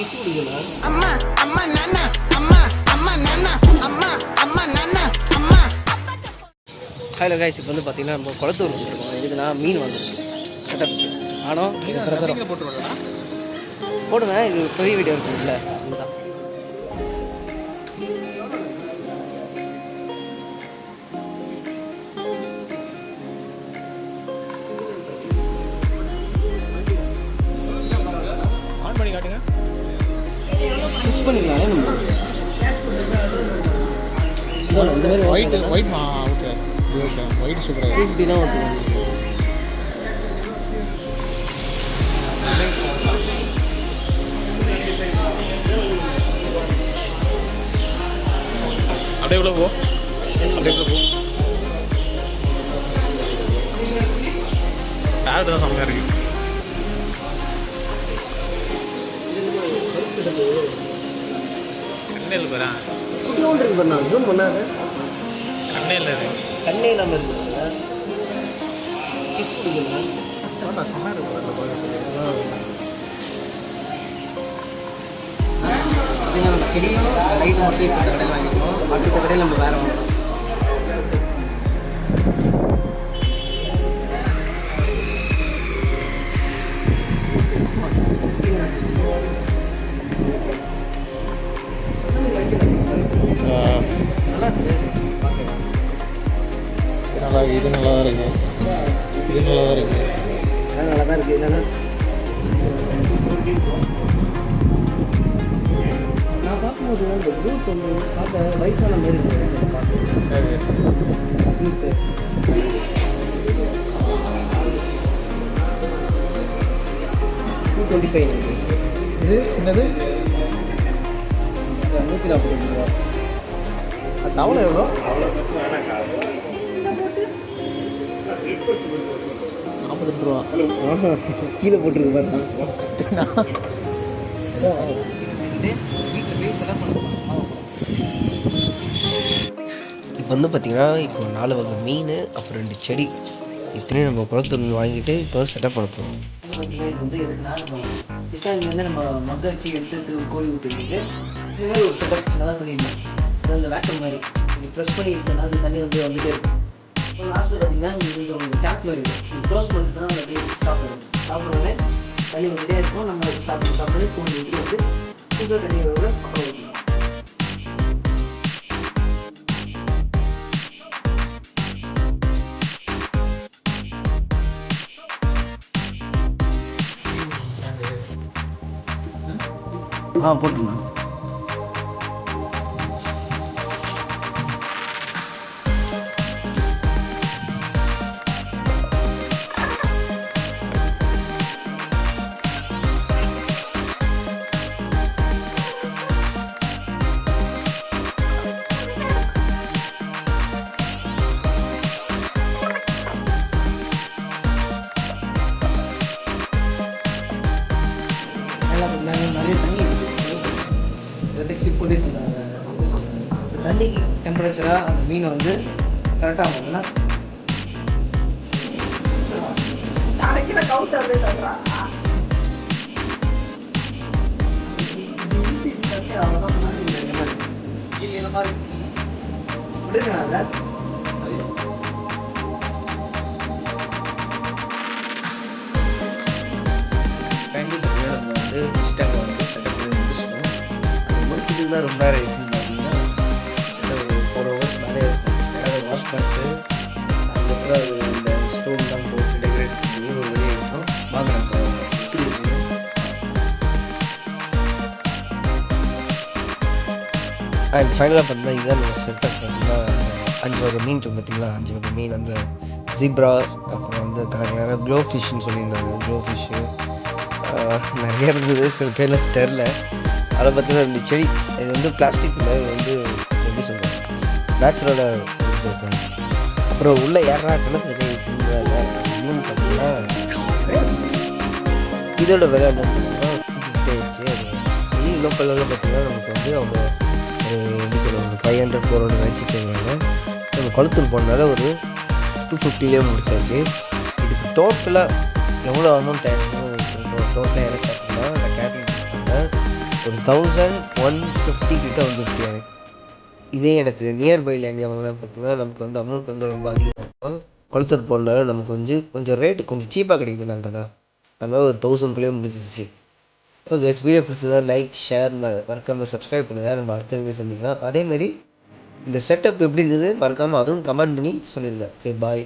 Kiss குடிக்கலாம். அம்மா அம்மா நானா அம்மா அம்மா நானா அம்மா அம்மா நானா அம்மா. ஹலோ கைஸ், இப்போ வந்து பார்த்தீங்கன்னா நம்ம குளத்தூர் வந்துருக்கோம். எதுக்குன்னா மீன் வாங்குறோம் செட்டப். ஆனால் பிரதரம் போடுவேன். இது பெரிய வீடியோ இருக்குல்ல, இதுதான். ஆன் பண்ணி காட்டுங்க. ஸ்விட்ச் பண்ணிக்கலாமே நம்ம. இந்த மாதிரி white white okay okay white சூப்பராக 250 தான் ஓகே. அப்படியே இவ்வளோ போ, அப்படியே இவ்வளோ போ. பேரட் தான் செம்மையாக இருக்கு. கண்ணேல் போகிறேன். குட்டியோண்டு இருக்கு பண்ணா, ஜூம் பண்ணாது. கண்ணேல் இருக்கு. கண்ணே இல்லாமல் இருக்குதுங்க. கிஸ் குடிக்கலாம். செம்மையாக இருக்கு. நம்ம செடியும் லைட்டு மட்டும் இப்போ கடையில் வாங்கிக்கணும். அடுத்த கடையில் நம்ம வேறு வாங்கணும். நல்லா இருக்குது. நல்லா இது நல்லா தான் இருக்குது. இது நல்லா தான் இருக்குது. நல்லா தான் இருக்குது. என்னென்னா நான் பார்க்கும்போது அந்த குரூப் வந்து பார்க்க வயசான மாதிரி இருக்குது. குரூப்பு 225. இது சின்னது 145 ரூபா. தவளை எவ்வளோ? 48 ரூபா. கீழே போட்டுருக்கு பாருங்க. இப்போ வந்து பார்த்திங்கன்னா இப்போ 4 வகை மீன், அப்புறம் 2 செடி, இத்தனையும் நம்ம குளத்தூர் வாங்கிட்டு இப்போ செட்டப் பண்ண போகிறோம். இது வந்து எதுக்குன்னா வந்து நம்ம மக்க வச்சு எடுத்து கோழி ஊற்றிட்டு இது மாதிரி ஒரு செட்டப் சின்னதாக பண்ணியிருந்தோம். அது அந்த வேக்கம் மாதிரி ப்ரெஸ் பண்ணி எடுத்தோம்னா அந்த தண்ணி வந்து வந்துகிட்டே இருக்கும். இப்போ லாஸ்ட்டில் பார்த்தீங்கன்னா இது ஒரு டேப் மாதிரி இருக்கும். இது க்ளோஸ் பண்ணிட்டு தான் அந்த ஸ்டாப் பண்ணுவோம். ஸ்டாப் பண்ணுவோடனே தண்ணி வந்துகிட்டே இருக்கும். நம்ம ஸ்டாப் பண்ணி கோழி ஊற்றி வந்து புதுசாக தண்ணியோட அப்புறம் ஊற்றணும். போட்டுருங்க. நிறைய தண்ணி கிளிக் பண்ணிட்டு இருந்தாங்க. தண்ணி டெம்பரேச்சராக அந்த மீனை வந்து கரெக்டாக ஆகும்னா தான் ரொம்ப நேரம் ஆயிடுச்சு. பார்த்தீங்கன்னா ஒரு 4 ஹவர்ஸ் மேலே இருக்கும். வாஷ் பண்ணிட்டு அதுக்கப்புறம் அது அந்த ஸ்டோன்லாம் போட்டு டெக்கரேட் பண்ணி ஒரு வெளியே இருக்கும். வாங்க எப்படி இருக்குது. அண்ட் ஃபைனலாக பார்த்தீங்கன்னா இதுதான் நம்ம செட்டப். பார்த்தீங்கன்னா 5 வகை மீன் இருக்கும். பார்த்தீங்களா 5 வகை மீன், அந்த ஜீப்ரா, அப்புறம் வந்து நிறைய க்ளோ ஃபிஷ்ஷுன்னு சொல்லியிருந்தாங்க. க்ளோ ஃபிஷ்ஷு நிறைய இருந்தது, சில பேர்லாம் தெரில. அதை பார்த்தீங்கன்னா 2 செடி. இது வந்து பிளாஸ்டிக் இல்லை, இது வந்து எப்படி சொல்கிறேன், நேச்சுரலாக இருக்காங்க. அப்புறம் உள்ளே ஏறா கிணத்துல வச்சுருந்தாங்க. இன்னும் பார்த்தீங்கன்னா இதோட விலை என்ன பார்த்தீங்கன்னா 250 ஆயிடுச்சு. அது இது லோக்கலில் பார்த்தீங்கன்னா நமக்கு வந்து அவங்க எப்படி சொல்லுவாங்க 500-400 வச்சுட்டு இருக்காங்க. நம்ம குளத்தூர் போனதால ஒரு 250லேயே முடிச்சாச்சு. இதுக்கு டோட்டலாக எவ்வளோ ஆகணும் டோட்டலாக எனக்கு பார்த்தீங்கன்னா நான் கேல்குலேட் பண்ணேன். ஒரு 1150 கிட்ட வந்துருச்சு எனக்கு. இதே எனக்கு நியர்பையில் எங்கே வாங்கினா பார்த்தீங்கன்னா நமக்கு வந்து அமௌண்ட் வந்து ரொம்ப அதிகமாக கொளுத்தர் போடனால நமக்கு கொஞ்சம் ரேட்டு கொஞ்சம் சீப்பாக கிடைக்குது நல்லதா. அதனால் ஒரு 1000 முடிஞ்சிச்சு. இப்போ வீடியோ பிடிச்சதா லைக் ஷேர் மறக்காமல் சப்ஸ்கிரைப் பண்ணுங்கள். நம்ம அடுத்த வீடியோ சந்திக்கலாம். அதேமாரி இந்த செட்டப் எப்படி இருந்தது மறக்காமல் அதுவும் கமெண்ட் பண்ணி சொல்லிடுங்க. Okay bye.